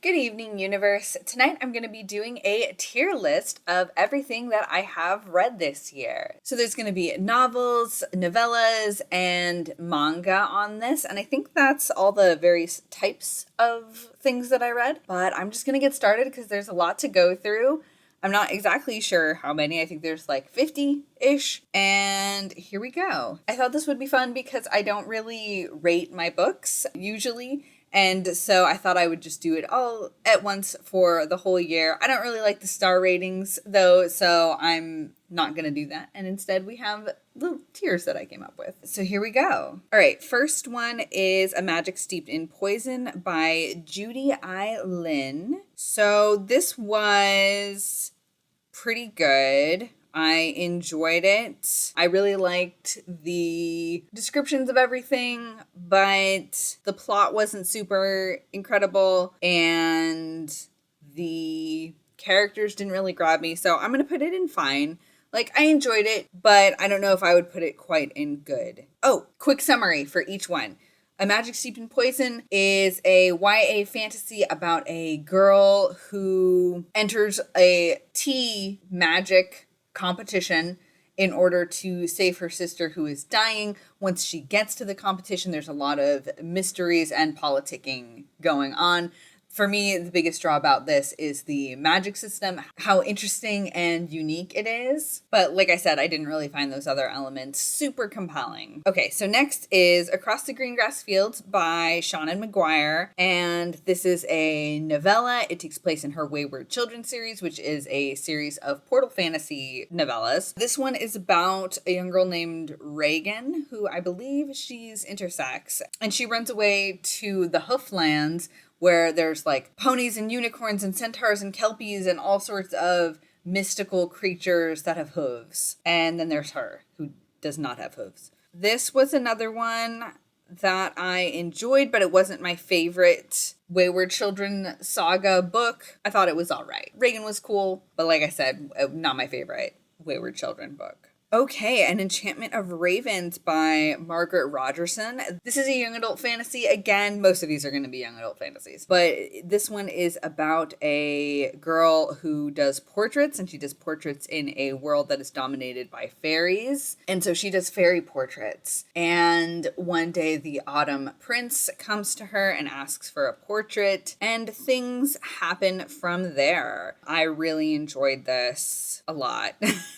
Good evening, universe. Tonight I'm going to be doing a tier list of everything that I have read this year. So there's going to be novels, novellas, and manga on this, and I think that's all the various types of things that I read. But I'm just going to get started because there's a lot to go through. I'm not exactly sure how many. I think there's like 50-ish. And here we go. I thought this would be fun because I don't really rate my books usually. And so I thought I would just do it all at once for the whole year. I don't really like the star ratings though, so I'm not going to do that. And instead we have little tiers that I came up with. So here we go. All right, first one is A Magic Steeped in Poison by Judy I. Lin. So this was pretty good. I enjoyed it. I really liked the descriptions of everything, but the plot wasn't super incredible and the characters didn't really grab me. So I'm going to put it in fine. Like, I enjoyed it, but I don't know if I would put it quite in good. Oh, quick summary for each one. A Magic Steeped in Poison is a YA fantasy about a girl who enters a tea magic competition in order to save her sister who is dying. Once she gets to the competition, there's a lot of mysteries and politicking going on. For me, the biggest draw about this is the magic system, how interesting and unique it is. But like I said, I didn't really find those other elements super compelling. Okay, so next is Across the Greengrass Fields by Seanan McGuire. And this is a novella. It takes place in her Wayward Children series, which is a series of portal fantasy novellas. This one is about a young girl named Reagan, who I believe she's intersex. And she runs away to the Hooflands, where there's like ponies and unicorns and centaurs and kelpies and all sorts of mystical creatures that have hooves. And then there's her, who does not have hooves. This was another one that I enjoyed, but it wasn't my favorite Wayward Children saga book. I thought it was all right. Reagan was cool, but like I said, not my favorite Wayward Children book. Okay, An Enchantment of Ravens by Margaret Rogerson. This is a young adult fantasy. Again, most of these are going to be young adult fantasies. But this one is about a girl who does portraits, and she does portraits in a world that is dominated by fairies. And so she does fairy portraits. And one day the Autumn Prince comes to her and asks for a portrait, and things happen from there. I really enjoyed this a lot.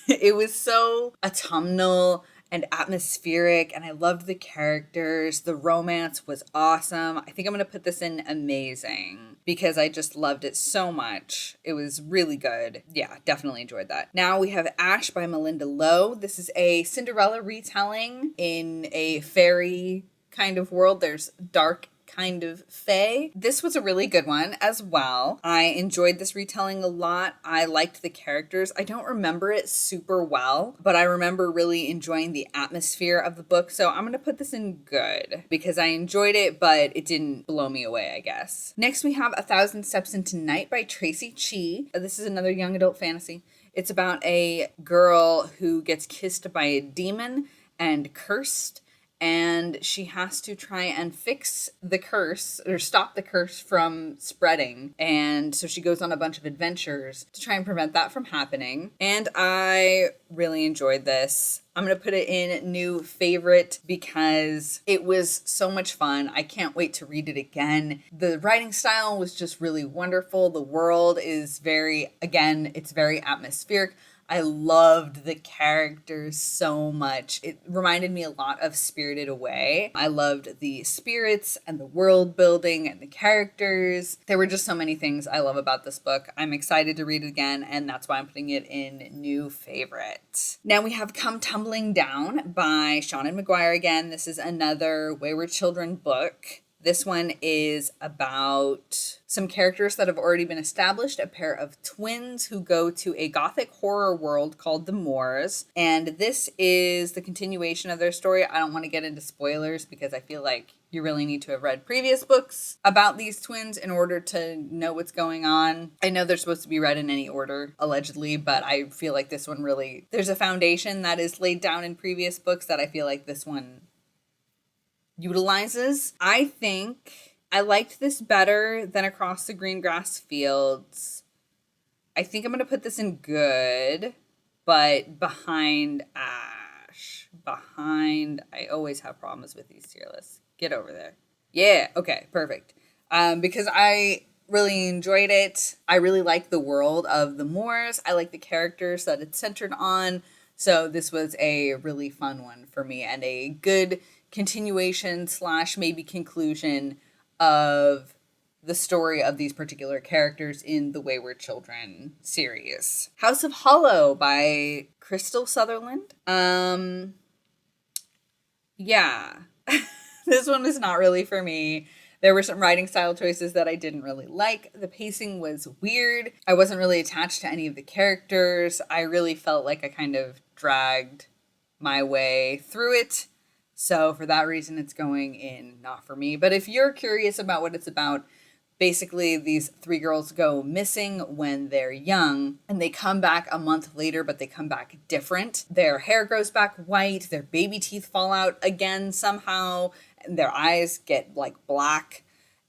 It was so autumnal and atmospheric, and I loved the characters. The romance was awesome. I think I'm going to put this in amazing because I just loved it so much. It was really good. Yeah, definitely enjoyed that. Now we have Ash by Melinda Lowe. This is a Cinderella retelling in a fairy kind of world. There's dark kind of fae. This was a really good one as well. I enjoyed this retelling a lot. I liked the characters. I don't remember it super well, but I remember really enjoying the atmosphere of the book. So I'm going to put this in good because I enjoyed it, but it didn't blow me away, I guess. Next, we have A Thousand Steps into Night by Tracy Chee. This is another young adult fantasy. It's about a girl who gets kissed by a demon and cursed, and she has to try and fix the curse or stop the curse from spreading. And so she goes on a bunch of adventures to try and prevent that from happening. And I really enjoyed this. I'm going to put it in new favorite because it was so much fun. I can't wait to read it again. The writing style was just really wonderful. The world is it's very atmospheric. I loved the characters so much. It reminded me a lot of Spirited Away. I loved the spirits and the world building and the characters. There were just so many things I love about this book. I'm excited to read it again, and that's why I'm putting it in new favorite. Now we have Come Tumbling Down by Seanan McGuire again. This is another Wayward Children book. This one is about some characters that have already been established, a pair of twins who go to a gothic horror world called the Moors. And this is the continuation of their story. I don't want to get into spoilers because I feel like you really need to have read previous books about these twins in order to know what's going on. I know they're supposed to be read in any order, allegedly, but I feel like this one really, there's a foundation that is laid down in previous books that I feel like this one utilizes. I think I liked this better than Across the Green Grass Fields. I think I'm going to put this in good, but behind Ash. I always have problems with these tier lists. Get over there. Yeah, okay, perfect. Because I really enjoyed it. I really like the world of the Moors. I like the characters that it's centered on. So this was a really fun one for me and a good continuation / maybe conclusion of the story of these particular characters in the Wayward Children series. House of Hollow by Crystal Sutherland. Yeah. This one was not really for me. There were some writing style choices that I didn't really like. The pacing was weird. I wasn't really attached to any of the characters. I really felt like I kind of dragged my way through it. So for that reason, it's going in not for me. But if you're curious about what it's about, basically these 3 girls go missing when they're young and they come back a month later, but they come back different. Their hair grows back white, their baby teeth fall out again somehow, and their eyes get like black,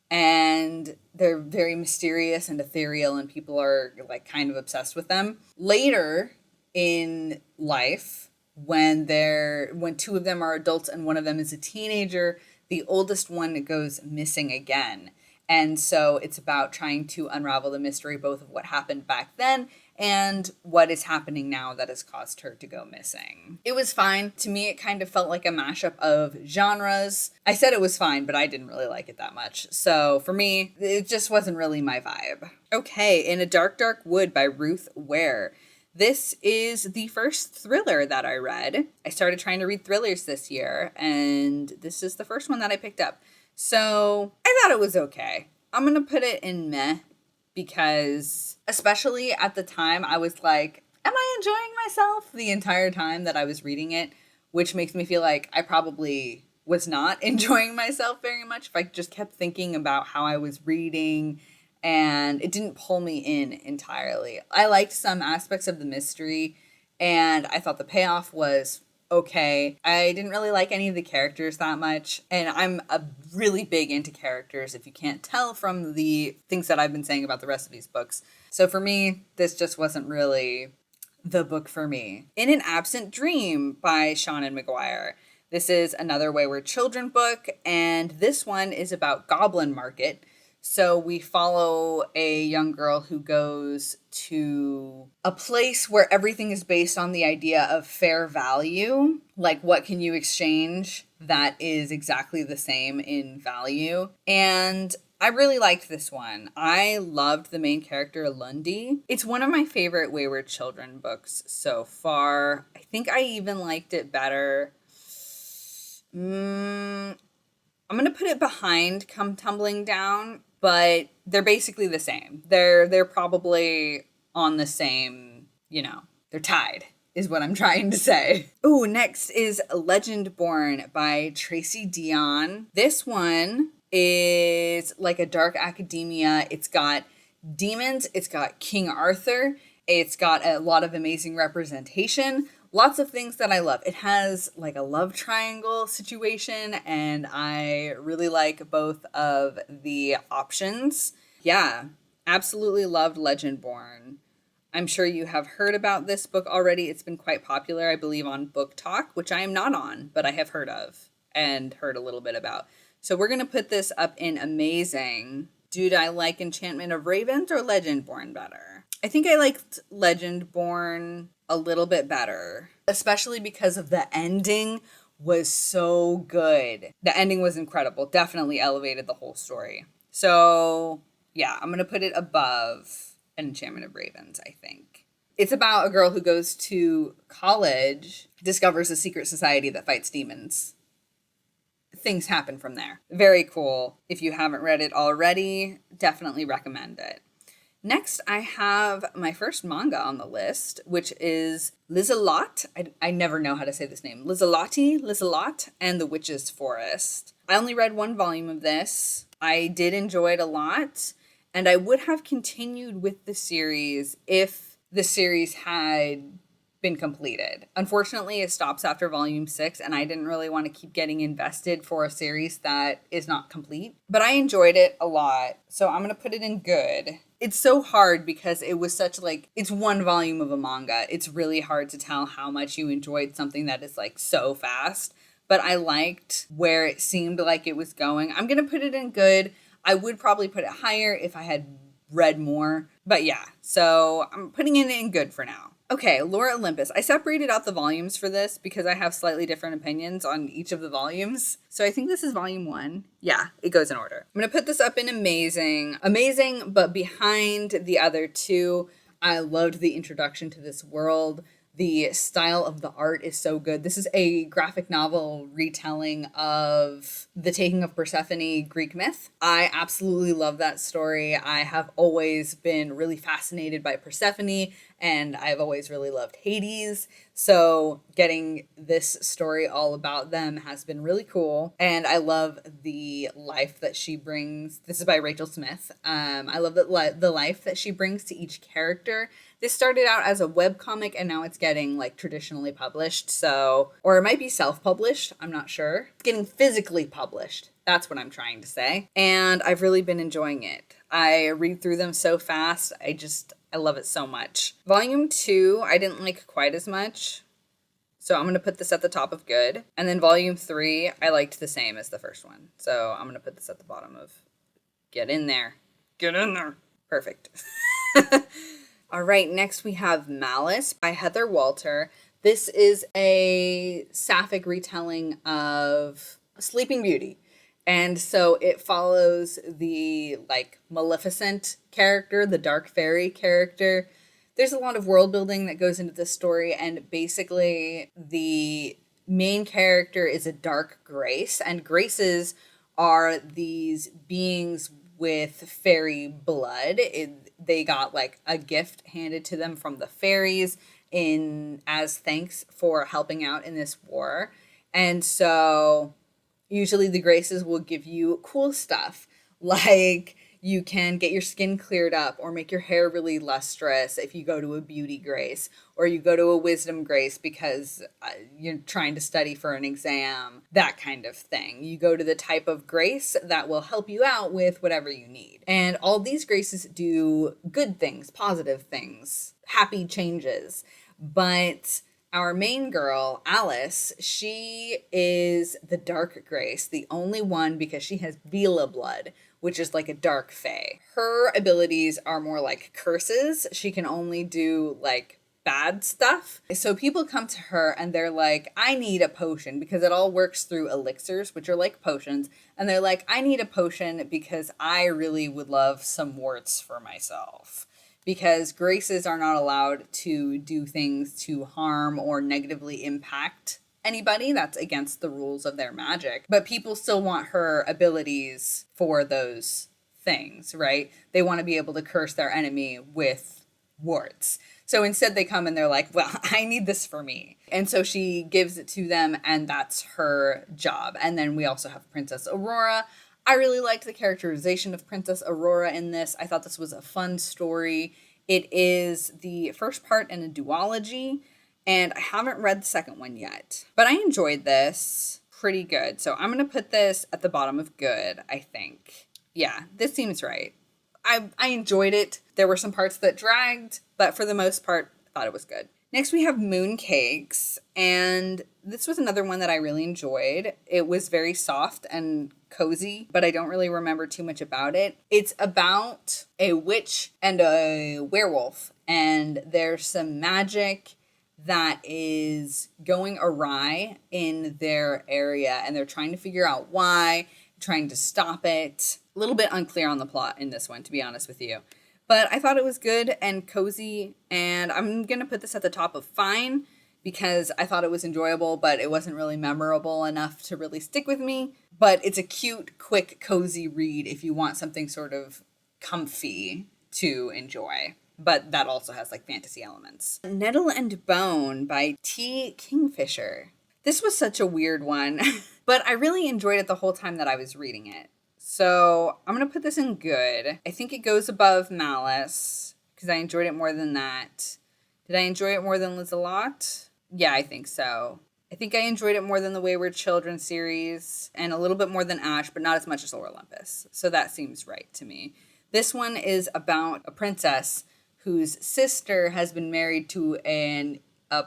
and they're very mysterious and ethereal, and people are like kind of obsessed with them. Later in life, when 2 of them are adults and one of them is a teenager, the oldest one goes missing again. And so it's about trying to unravel the mystery both of what happened back then and what is happening now that has caused her to go missing. It was fine. To me, it kind of felt like a mashup of genres. I said it was fine, but I didn't really like it that much. So for me, it just wasn't really my vibe. Okay, In a Dark, Dark Wood by Ruth Ware. This is the first thriller that I read. I started trying to read thrillers this year, and this is the first one that I picked up. So I thought it was okay. I'm going to put it in meh because especially at the time I was like, am I enjoying myself the entire time that I was reading it? Which makes me feel like I probably was not enjoying myself very much if I just kept thinking about how I was reading and it didn't pull me in entirely. I liked some aspects of the mystery and I thought the payoff was okay. I didn't really like any of the characters that much, and I'm really big into characters, if you can't tell from the things that I've been saying about the rest of these books. So for me, this just wasn't really the book for me. In an Absent Dream by Seanan McGuire. This is another Wayward Children book, and this one is about Goblin Market. So we follow a young girl who goes to a place where everything is based on the idea of fair value. Like, what can you exchange that is exactly the same in value? And I really liked this one. I loved the main character, Lundy. It's one of my favorite Wayward Children books so far. I think I even liked it better. I'm going to put it behind Come Tumbling Down, but they're basically the same. They're probably on the same, they're tied, is what I'm trying to say. Ooh, next is Legendborn by Tracy Dion. This one is like a dark academia. It's got demons. It's got King Arthur. It's got a lot of amazing representation. Lots of things that I love. It has like a love triangle situation, and I really like both of the options. Yeah, absolutely loved Legendborn. I'm sure you have heard about this book already. It's been quite popular, I believe, on Book Talk, which I am not on, but I have heard of and heard a little bit about. So we're going to put this up in amazing. Did I like Enchantment of Ravens or Legendborn better? I think I liked Legendborn a little bit better, especially because of the ending was so good. The ending was incredible. Definitely elevated the whole story. So yeah, I'm going to put it above An Enchantment of Ravens, I think. It's about a girl who goes to college, discovers a secret society that fights demons. Things happen from there. Very cool. If you haven't read it already, definitely recommend it. Next, I have my first manga on the list, which is Lizelot. I never know how to say this name. Lizelot, and the Witch's Forest. I only read 1 volume of this. I did enjoy it a lot, and I would have continued with the series if the series had been completed. Unfortunately, it stops after volume 6, and I didn't really want to keep getting invested for a series that is not complete. But I enjoyed it a lot, so I'm going to put it in good. It's so hard because it was such like, it's one volume of a manga. It's really hard to tell how much you enjoyed something that is like so fast. But I liked where it seemed like it was going. I'm going to put it in good. I would probably put it higher if I had read more. But yeah, so I'm putting it in good for now. Okay, Lore Olympus. I separated out the volumes for this because I have slightly different opinions on each of the volumes. So I think this is volume 1. Yeah, it goes in order. I'm going to put this up in amazing. Amazing, but behind the other two. I loved the introduction to this world. The style of the art is so good. This is a graphic novel retelling of the taking of Persephone Greek myth. I absolutely love that story. I have always been really fascinated by Persephone, and I've always really loved Hades. So getting this story all about them has been really cool. And I love the life that she brings. This is by Rachel Smith. I love the life that she brings to each character. This started out as a webcomic and now it's getting like traditionally published. So, or it might be self-published. I'm not sure. It's getting physically published. That's what I'm trying to say. And I've really been enjoying it. I read through them so fast. I love it so much. Volume 2, I didn't like quite as much. So I'm going to put this at the top of good. And then volume 3, I liked the same as the first one. So I'm going to put this at the bottom of get in there. Get in there. Perfect. All right, next we have Malice by Heather Walter. This is a sapphic retelling of Sleeping Beauty. And so it follows the like Maleficent character, the dark fairy character. There's a lot of world building that goes into this story, and basically the main character is a dark grace, and graces are these beings with fairy blood. They got like a gift handed to them from the fairies as thanks for helping out in this war. And so usually the graces will give you cool stuff, like you can get your skin cleared up or make your hair really lustrous if you go to a beauty grace, or you go to a wisdom grace because you're trying to study for an exam, that kind of thing. You go to the type of grace that will help you out with whatever you need. And all these graces do good things, positive things, happy changes. But our main girl, Alice, she is the dark grace, the only one because she has Vela blood, which is like a dark fae. Her abilities are more like curses. She can only do like bad stuff. So people come to her and they're like, I need a potion, because it all works through elixirs, which are like potions. And they're like, I need a potion because I really would love some warts for myself. Because graces are not allowed to do things to harm or negatively impact anybody. That's against the rules of their magic. But people still want her abilities for those things, right? They want to be able to curse their enemy with warts. So instead they come and they're like, well, I need this for me. And so she gives it to them, and that's her job. And then we also have Princess Aurora. I really liked the characterization of Princess Aurora in this. I thought this was a fun story. It is the first part in a duology, and I haven't read the second one yet. But I enjoyed this pretty good. So I'm going to put this at the bottom of good, I think. Yeah, this seems right. I enjoyed it. There were some parts that dragged, but for the most part, I thought it was good. Next, we have Mooncakes, and this was another one that I really enjoyed. It was very soft and cozy, but I don't really remember too much about it. It's about a witch and a werewolf, and there's some magic that is going awry in their area, and they're trying to figure out why, trying to stop it. A little bit unclear on the plot in this one, to be honest with you. But I thought it was good and cozy, and I'm going to put this at the top of fine because I thought it was enjoyable, but it wasn't really memorable enough to really stick with me. But it's a cute, quick, cozy read if you want something sort of comfy to enjoy. But that also has like fantasy elements. Nettle and Bone by T. Kingfisher. This was such a weird one, but I really enjoyed it the whole time that I was reading it. So I'm going to put this in good. I think it goes above Malice because I enjoyed it more than that. Did I enjoy it more than Liz-a-Lot? Yeah, I think so. I think I enjoyed it more than the Wayward Children series and a little bit more than Ash, but not as much as Lore Olympus. So that seems right to me. This one is about a princess whose sister has been married to a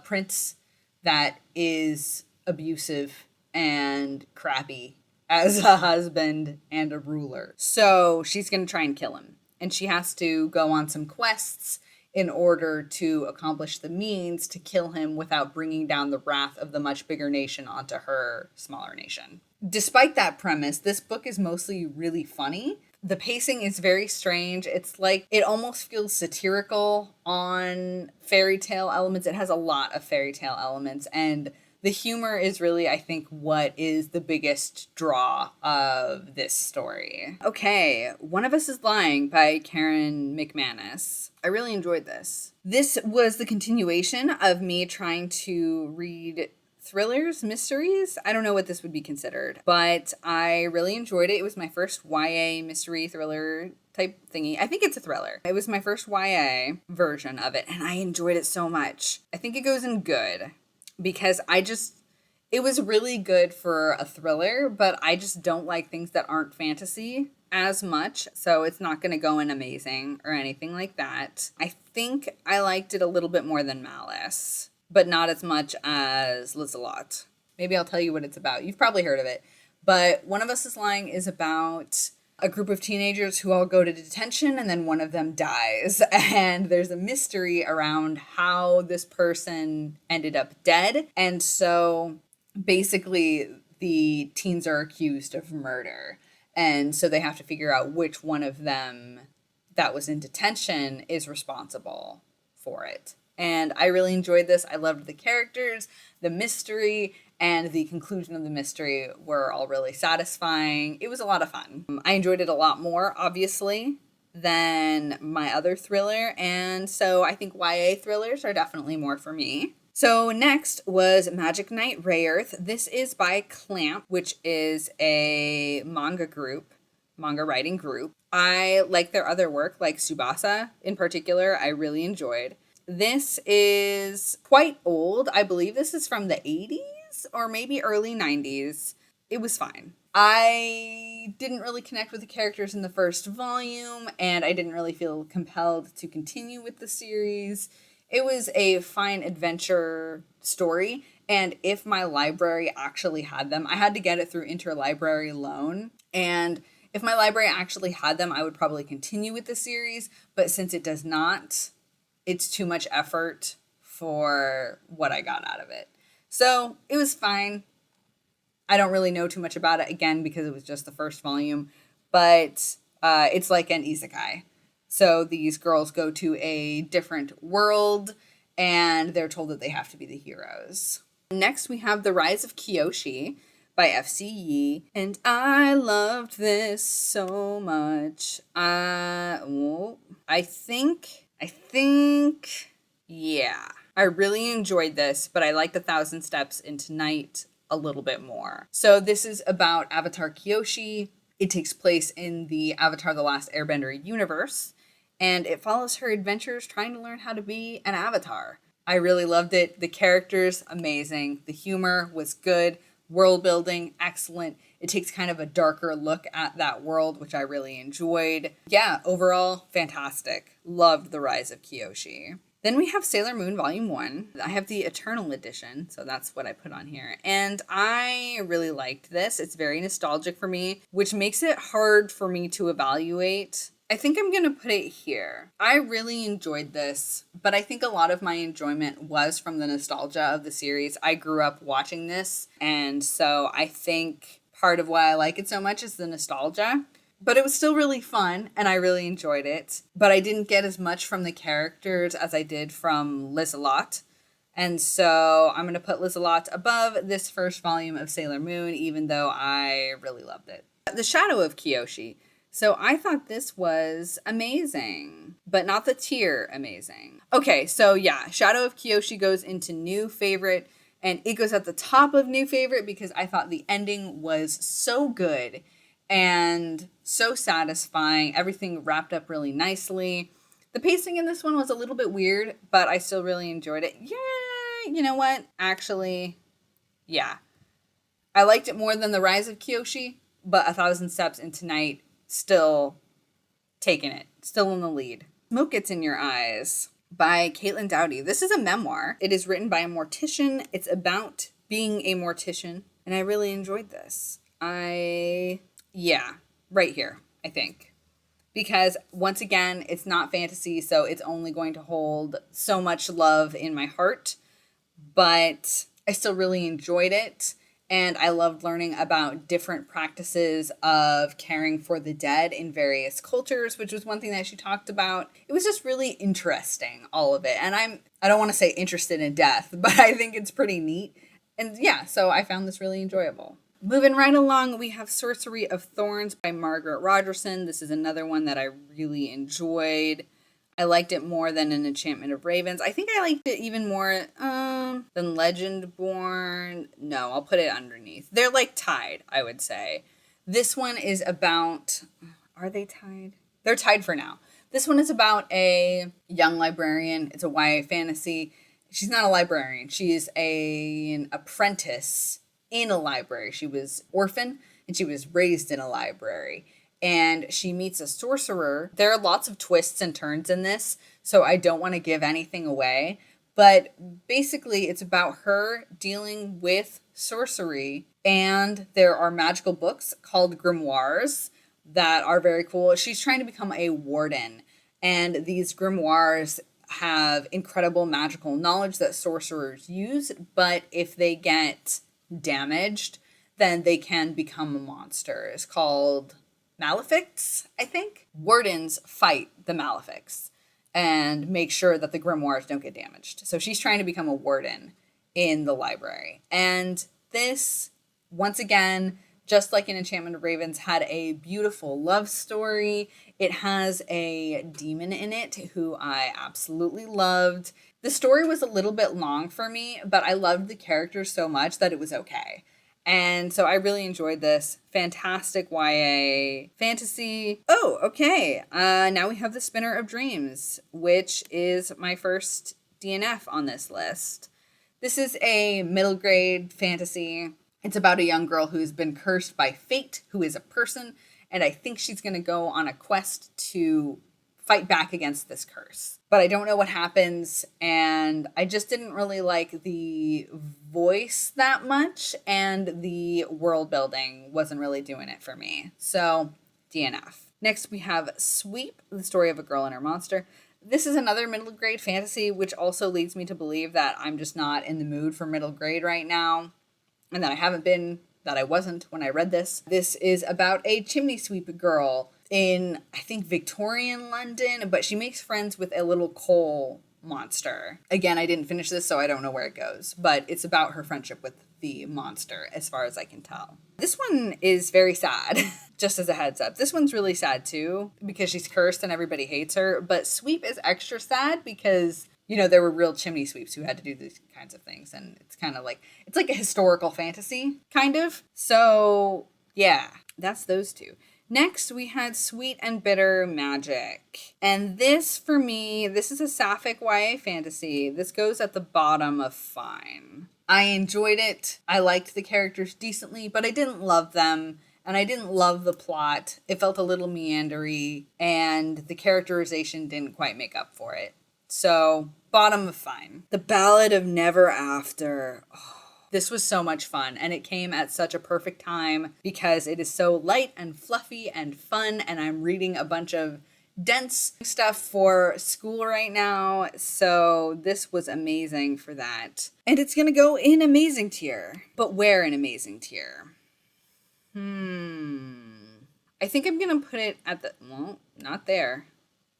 prince that is abusive and crappy as a husband and a ruler. So she's going to try and kill him. And she has to go on some quests in order to accomplish the means to kill him without bringing down the wrath of the much bigger nation onto her smaller nation. Despite that premise, this book is mostly really funny. The pacing is very strange. It's like, it almost feels satirical on fairy tale elements. It has a lot of fairy tale elements, and the humor is really, I think, what is the biggest draw of this story. Okay, One of Us is Lying by Karen McManus. I really enjoyed this. This was the continuation of me trying to read thrillers, mysteries. I don't know what this would be considered, but I really enjoyed it. It was my first YA mystery thriller type thingy. I think it's a thriller. It was my first YA version of it, and I enjoyed it so much. I think it goes in good because it was really good for a thriller, but I just don't like things that aren't fantasy as much, so it's not going to go in amazing or anything like that. I think I liked it a little bit more than Malice, but not as much as Liz-a-Lot. Maybe I'll tell you what it's about. You've probably heard of it, but One of Us is Lying is about a group of teenagers who all go to detention, and then one of them dies. And there's a mystery around how this person ended up dead. And so basically the teens are accused of murder. And so they have to figure out which one of them that was in detention is responsible for it. And I really enjoyed this. I loved the characters, the mystery, and the conclusion of the mystery were all really satisfying. It was a lot of fun. I enjoyed it a lot more, obviously, than my other thriller, and so I think YA thrillers are definitely more for me. So next was Magic Knight Rayearth. This is by Clamp, which is a manga writing group. I like their other work, like Tsubasa in particular, I really enjoyed. This is quite old. I believe this is from the 80s or maybe early 90s. It was fine. I didn't really connect with the characters in the first volume, and I didn't really feel compelled to continue with the series. It was a fine adventure story, and if my library actually had them, I had to get it through interlibrary loan, and if my library actually had them, I would probably continue with the series, but since it does not, it's too much effort for what I got out of it. So it was fine. I don't really know too much about it, again, because it was just the first volume, but it's like an isekai. So these girls go to a different world, and they're told that they have to be the heroes. Next, we have The Rise of Kyoshi by F.C. Yee, and I loved this so much. Yeah, I really enjoyed this, but I liked 1,000 Steps into Night a little bit more. So this is about Avatar Kyoshi. It takes place in the Avatar The Last Airbender universe, and it follows her adventures trying to learn how to be an avatar. I really loved it. The characters, amazing. The humor was good. World building, excellent. It takes kind of a darker look at that world, which I really enjoyed. Yeah, overall, fantastic. Loved The Rise of Kyoshi. Then we have Sailor Moon Volume 1. I have the Eternal Edition, so that's what I put on here. And I really liked this. It's very nostalgic for me, which makes it hard for me to evaluate. I think I'm going to put it here. I really enjoyed this, but I think a lot of my enjoyment was from the nostalgia of the series. I grew up watching this, and so I think part of why I like it so much is the nostalgia. But it was still really fun, and I really enjoyed it. But I didn't get as much from the characters as I did from Liz-a-Lot. And so I'm going to put Liz-a-Lot above this first volume of Sailor Moon, even though I really loved it. The Shadow of Kyoshi. So I thought this was amazing, but not the tier amazing. Okay, so yeah, Shadow of Kyoshi goes into new favorite, and it goes at the top of new favorite because I thought the ending was so good and so satisfying. Everything wrapped up really nicely. The pacing in this one was a little bit weird, but I still really enjoyed it. Yeah, you know what? Actually, yeah. I liked it more than the Rise of Kyoshi, but 1,000 Steps into Night still taking it, still in the lead. Smoke Gets in Your Eyes by Caitlin Doughty. This is a memoir. It is written by a mortician. It's about being a mortician, and I really enjoyed this. Right here, I think. Because once again, it's not fantasy, so it's only going to hold so much love in my heart, but I still really enjoyed it. And I loved learning about different practices of caring for the dead in various cultures, which was one thing that she talked about. It was just really interesting, all of it. And I don't want to say interested in death, but I think it's pretty neat. And yeah, so I found this really enjoyable. Moving right along, we have Sorcery of Thorns by Margaret Rogerson. This is another one that I really enjoyed. I liked it more than An Enchantment of Ravens. I think I liked it even more than Legendborn. No, I'll put it underneath. They're like tied, I would say. This one is about... Are they tied? They're tied for now. This one is about a young librarian. It's a YA fantasy. She's not a librarian. She's an apprentice in a library. She was orphan and she was raised in a library. And she meets a sorcerer. There are lots of twists and turns in this, so I don't want to give anything away. But basically, it's about her dealing with sorcery. And there are magical books called grimoires that are very cool. She's trying to become a warden. And these grimoires have incredible magical knowledge that sorcerers use. But if they get damaged, then they can become a monster. It's called Malefix, I think. Wardens fight the Malefix and make sure that the grimoires don't get damaged. So she's trying to become a warden in the library. And this, once again, just like An Enchantment of Ravens, had a beautiful love story. It has a demon in it who I absolutely loved. The story was a little bit long for me, but I loved the characters so much that it was okay. And so I really enjoyed this. Fantastic YA fantasy. Oh, okay. Now we have The Spinner of Dreams, which is my first DNF on this list. This is a middle grade fantasy. It's about a young girl who's been cursed by fate, who is a person, and I think she's going to go on a quest to fight back against this curse. But I don't know what happens, and I just didn't really like the voice that much, and the world building wasn't really doing it for me. So, DNF. Next, we have Sweep, the story of a girl and her monster. This is another middle grade fantasy, which also leads me to believe that I'm just not in the mood for middle grade right now, and that I haven't been, that I wasn't when I read this. This is about a chimney sweep girl in, I think, Victorian London, but she makes friends with a little coal monster. Again, I didn't finish this, so I don't know where it goes, but it's about her friendship with the monster, as far as I can tell. This one is very sad, just as a heads up. This one's really sad, too, because she's cursed and everybody hates her, but Sweep is extra sad because, you know, there were real chimney sweeps who had to do these kinds of things, and it's kind of like, it's like a historical fantasy, kind of. So, yeah, that's those two. Next, we had Sweet and Bitter Magic. And this, for me, this is a sapphic YA fantasy. This goes at the bottom of fine. I enjoyed it. I liked the characters decently, but I didn't love them. And I didn't love the plot. It felt a little meandery, and the characterization didn't quite make up for it. So, bottom of fine. The Ballad of Never After. Oh. This was so much fun, and it came at such a perfect time because it is so light and fluffy and fun, and I'm reading a bunch of dense stuff for school right now, so this was amazing for that. And it's going to go in amazing tier. But where in amazing tier? I think I'm going to put it at the, well, not there.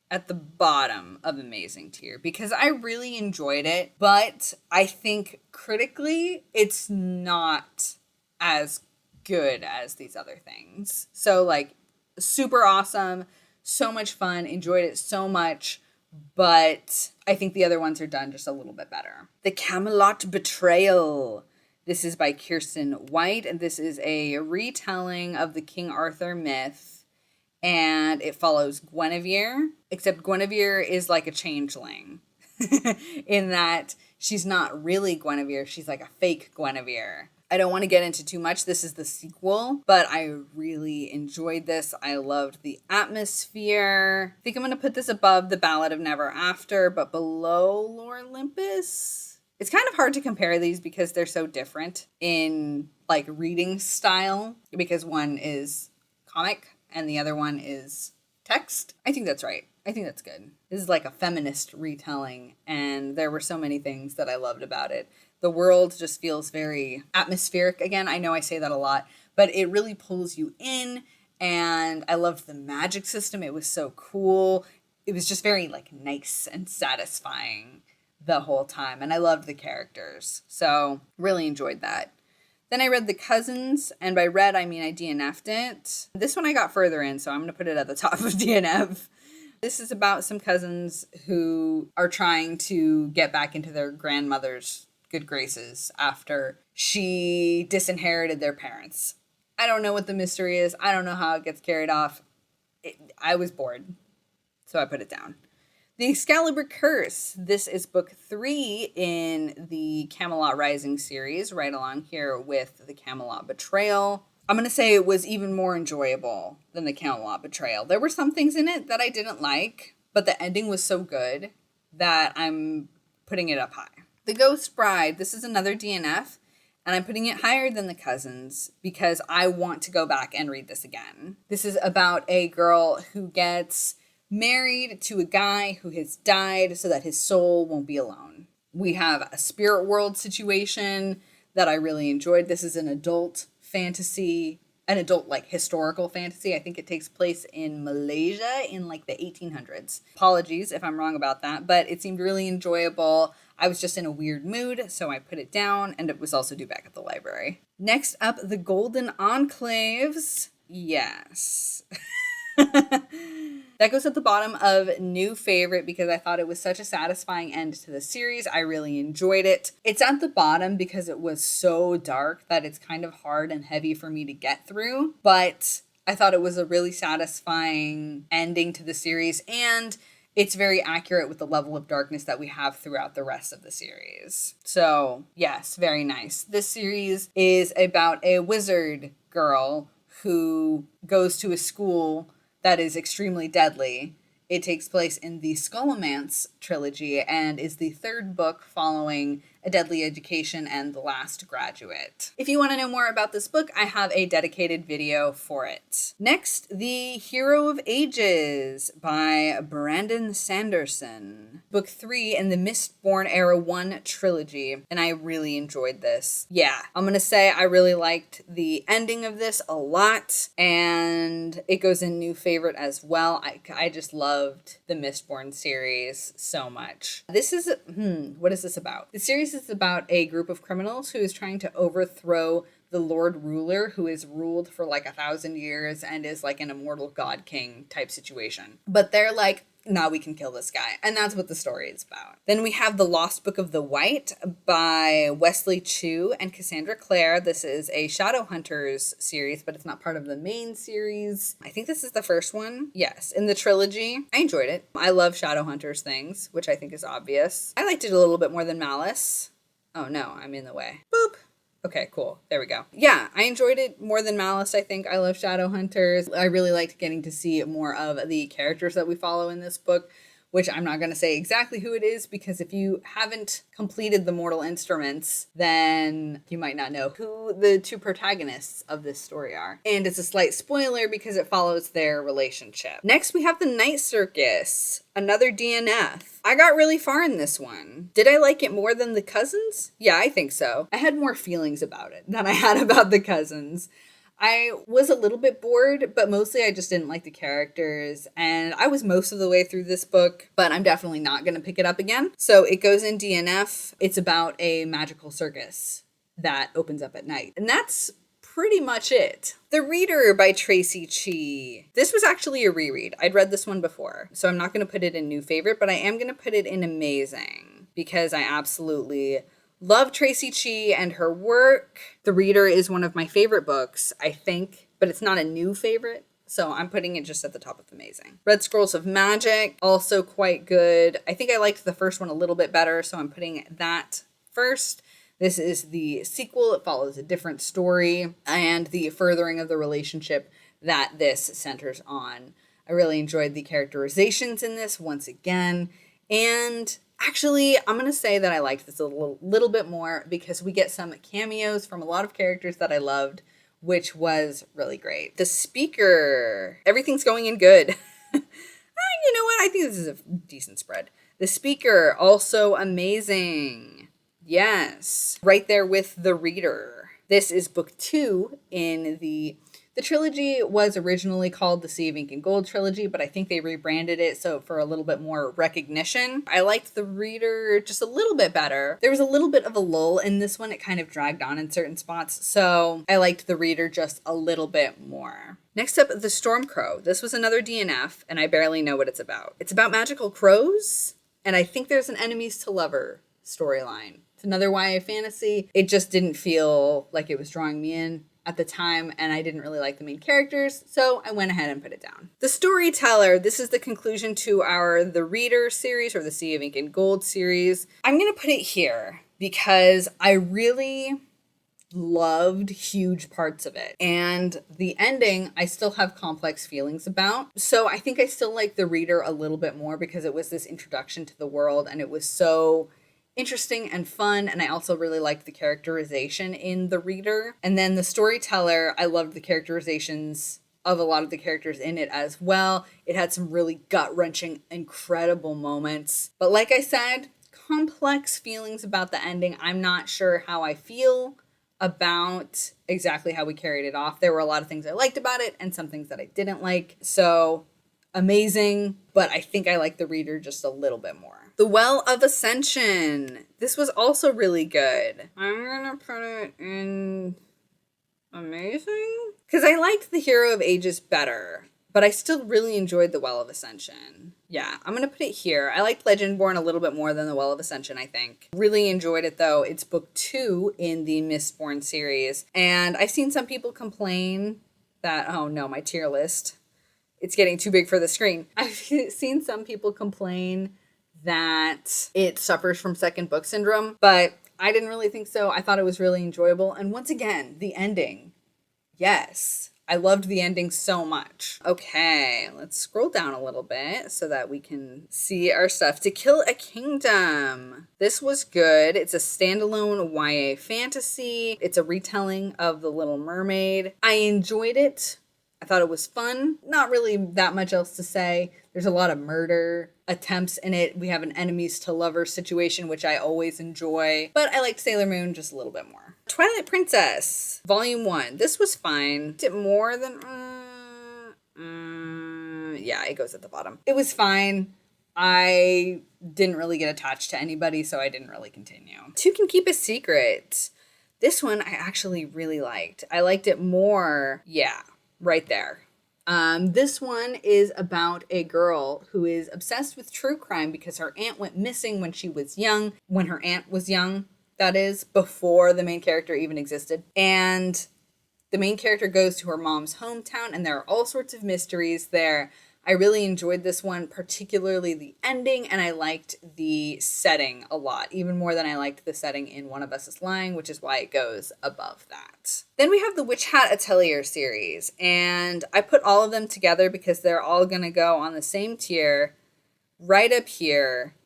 At the bottom of amazing tier because I really enjoyed it, but I think critically it's not as good as these other things. So like super awesome, so much fun, enjoyed it so much, but I think the other ones are done just a little bit better. The Camelot Betrayal. This is by Kirsten White, and this is a retelling of the King Arthur myth. and it follows Guinevere, except Guinevere is like a changeling in that she's not really Guinevere, she's like a fake Guinevere. I don't want to get into too much. This is the sequel, but I really enjoyed this. I loved the atmosphere. I think I'm going to put this above The Ballad of Never After, but below Lore Olympus. It's kind of hard to compare these because they're so different in like reading style, because one is comic and the other one is text. I think that's right. I think that's good. This is like a feminist retelling, and there were so many things that I loved about it. The world just feels very atmospheric. Again, I know I say that a lot, but it really pulls you in, and I loved the magic system. It was so cool. It was just very like nice and satisfying the whole time, and I loved the characters. So really enjoyed that. Then I read The Cousins, and by read, I mean I DNF'd it. This one I got further in, so I'm going to put it at the top of DNF. This is about some cousins who are trying to get back into their grandmother's good graces after she disinherited their parents. I don't know what the mystery is. I don't know how it gets carried off. I was bored, so I put it down. The Excalibur Curse. This is book 3 in the Camelot Rising series, right along here with the Camelot Betrayal. I'm going to say it was even more enjoyable than the Camelot Betrayal. There were some things in it that I didn't like, but the ending was so good that I'm putting it up high. The Ghost Bride. This is another DNF, and I'm putting it higher than The Cousins because I want to go back and read this again. This is about a girl who gets married to a guy who has died so that his soul won't be alone. We have a spirit world situation that I really enjoyed. This is an adult fantasy, an adult like historical fantasy. I think it takes place in Malaysia in like the 1800s. Apologies if I'm wrong about that, but it seemed really enjoyable. I was just in a weird mood, so I put it down, and it was also due back at the library. Next up, the Golden Enclaves. Yes. That goes at the bottom of new favorite because I thought it was such a satisfying end to the series. I really enjoyed it. It's at the bottom because it was so dark that it's kind of hard and heavy for me to get through. But I thought it was a really satisfying ending to the series, and it's very accurate with the level of darkness that we have throughout the rest of the series. So yes, very nice. This series is about a wizard girl who goes to a school that is extremely deadly. It takes place in the Skullomance trilogy and is the third book following A Deadly Education and The Last Graduate. If you want to know more about this book, I have a dedicated video for it. Next, The Hero of Ages by Brandon Sanderson. Book 3 in the Mistborn Era 1 trilogy, and I really enjoyed this. Yeah, I'm going to say I really liked the ending of this a lot, and it goes in new favorite as well. I just loved the Mistborn series so much. This is, what is this about? The series is about a group of criminals who is trying to overthrow the Lord Ruler, who is ruled for like 1,000 years and is like an immortal god king type situation. But they're like, now we can kill this guy. And that's what the story is about. Then we have The Lost Book of the White by Wesley Chu and Cassandra Clare. This is a Shadowhunters series, but it's not part of the main series. I think this is the first one. Yes, in the trilogy. I enjoyed it. I love Shadowhunters things, which I think is obvious. I liked it a little bit more than Malice. Oh no, I'm in the way. Boop. Okay, cool. There we go. Yeah, I enjoyed it more than Malice, I think. I love Shadowhunters. I really liked getting to see more of the characters that we follow in this book, which I'm not going to say exactly who it is, because if you haven't completed the Mortal Instruments, then you might not know who the two protagonists of this story are. And it's a slight spoiler because it follows their relationship. Next, we have the Night Circus, another DNF. I got really far in this one. Did I like it more than The Cousins? Yeah, I think so. I had more feelings about it than I had about The Cousins. I was a little bit bored, but mostly I just didn't like the characters, and I was most of the way through this book, but I'm definitely not going to pick it up again. So it goes in DNF. It's about a magical circus that opens up at night, and that's pretty much it. The Reader by Tracy Chee. This was actually a reread. I'd read this one before, so I'm not going to put it in new favorite, but I am going to put it in amazing because I absolutely love Tracy Chee and her work. The Reader is one of my favorite books, I think, but it's not a new favorite. So I'm putting it just at the top of amazing. Red Scrolls of Magic, also quite good. I think I liked the first one a little bit better, so I'm putting that first. This is the sequel. It follows a different story and the furthering of the relationship that this centers on. I really enjoyed the characterizations in this once again. And actually, I'm going to say that I liked this a little bit more because we get some cameos from a lot of characters that I loved, which was really great. The speaker, everything's going in good. You know what? I think this is a decent spread. The speaker, also amazing. Yes. Right there with the reader. This is book 2 in the trilogy was originally called the Sea of Ink and Gold trilogy, but I think they rebranded it so for a little bit more recognition. I liked the reader just a little bit better. There was a little bit of a lull in this one. It kind of dragged on in certain spots, so I liked the reader just a little bit more. Next up, the Stormcrow. This was another DNF, and I barely know what it's about. It's about magical crows, and I think there's an enemies to lover storyline. It's another YA fantasy. It just didn't feel like it was drawing me in at the time, and I didn't really like the main characters, so I went ahead and put it down. The Storyteller, this is the conclusion to our The Reader series, or the Sea of Ink and Gold series. I'm going to put it here because I really loved huge parts of it, and the ending I still have complex feelings about. So I think I still like The Reader a little bit more because it was this introduction to the world, and it was so interesting and fun, and I also really liked the characterization in The Reader. And then The Storyteller, I loved the characterizations of a lot of the characters in it as well. It had some really gut-wrenching, incredible moments. But like I said, complex feelings about the ending. I'm not sure how I feel about exactly how we carried it off. There were a lot of things I liked about it and some things that I didn't like. So amazing, but I think I like The Reader just a little bit more. The Well of Ascension. This was also really good. I'm gonna put it in amazing because I liked The Hero of Ages better, but I still really enjoyed The Well of Ascension. Yeah, I'm gonna put it here. I liked Legendborn a little bit more than The Well of Ascension, I think. Really enjoyed it though. It's book 2 in the Mistborn series, and I've seen some people complain that, oh no, my tier list, it's getting too big for the screen. I've seen some people complain that it suffers from second book syndrome, but I didn't really think so. I thought it was really enjoyable. And once again, the ending. Yes, I loved the ending so much. Okay, let's scroll down a little bit so that we can see our stuff. To Kill a Kingdom. This was good. It's a standalone YA fantasy. It's a retelling of The Little Mermaid. I enjoyed it. I thought it was fun. Not really that much else to say. There's a lot of murder attempts in it. We have an enemies to lovers situation, which I always enjoy. But I liked Sailor Moon just a little bit more. Twilight Princess, Volume 1. This was fine. Is it more than... yeah, it goes at the bottom. It was fine. I didn't really get attached to anybody, so I didn't really continue. Two Can Keep a Secret. This one I actually really liked. I liked it more. Yeah, right there. This one is about a girl who is obsessed with true crime because her aunt went missing when she was young. When her aunt was young, that is, before the main character even existed. And the main character goes to her mom's hometown, and there are all sorts of mysteries there. I really enjoyed this one, particularly the ending, and I liked the setting a lot, even more than I liked the setting in One of Us is Lying, which is why it goes above that. Then we have the Witch Hat Atelier series, and I put all of them together because they're all going to go on the same tier right up here.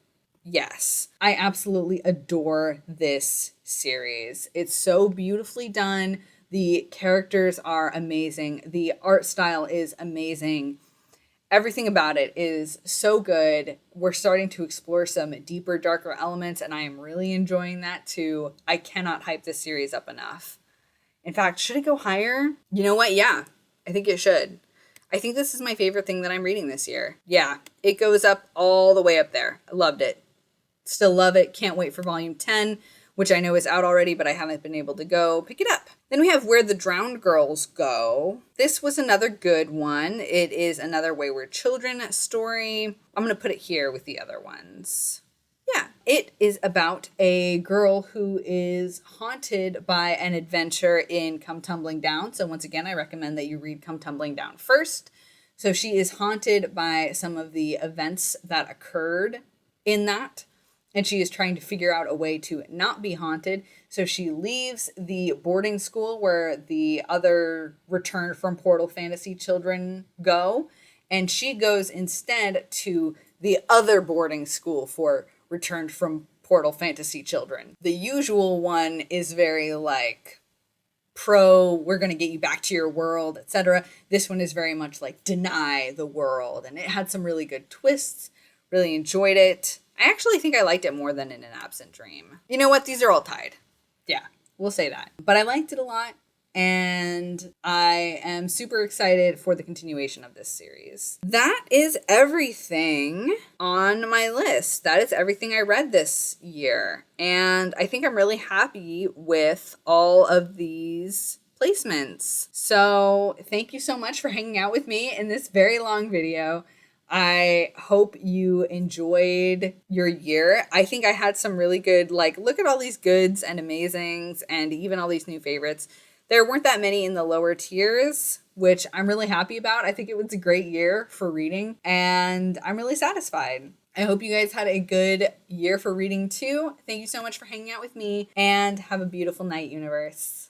Yes, I absolutely adore this series. It's so beautifully done. The characters are amazing. The art style is amazing. Everything about it is so good. We're starting to explore some deeper, darker elements, and I am really enjoying that too. I cannot hype this series up enough. In fact, should it go higher? You know what? Yeah, I think it should. I think this is my favorite thing that I'm reading this year. Yeah, it goes up all the way up there. I loved it. Still love it. Can't wait for volume 10, which I know is out already, but I haven't been able to go pick it up. Then we have Where the Drowned Girls Go. This was another good one. It is another Wayward Children story. I'm going to put it here with the other ones. Yeah, It is about a girl who is haunted by an adventure in Come Tumbling Down. So once again, I recommend that you read Come Tumbling Down first. So she is haunted by some of the events that occurred in that, and she is trying to figure out a way to not be haunted. So she leaves the boarding school where the other Return from Portal Fantasy children go, and she goes instead to the other boarding school for Returned from Portal Fantasy children. The usual one is very like pro, we're going to get you back to your world, etc. This one is very much like deny the world, and it had some really good twists. Really enjoyed it. I actually think I liked it more than In an Absent Dream. You know what? These are all tied. Yeah, we'll say that. But I liked it a lot, and I am super excited for the continuation of this series. That is everything on my list. That is everything I read this year. And I think I'm really happy with all of these placements. So thank you so much for hanging out with me in this very long video. I hope you enjoyed your year. I think I had some really good, like, look at all these goods and amazings and even all these new favorites. There weren't that many in the lower tiers, which I'm really happy about. I think it was a great year for reading, and I'm really satisfied. I hope you guys had a good year for reading too. Thank you so much for hanging out with me, and have a beautiful night, universe.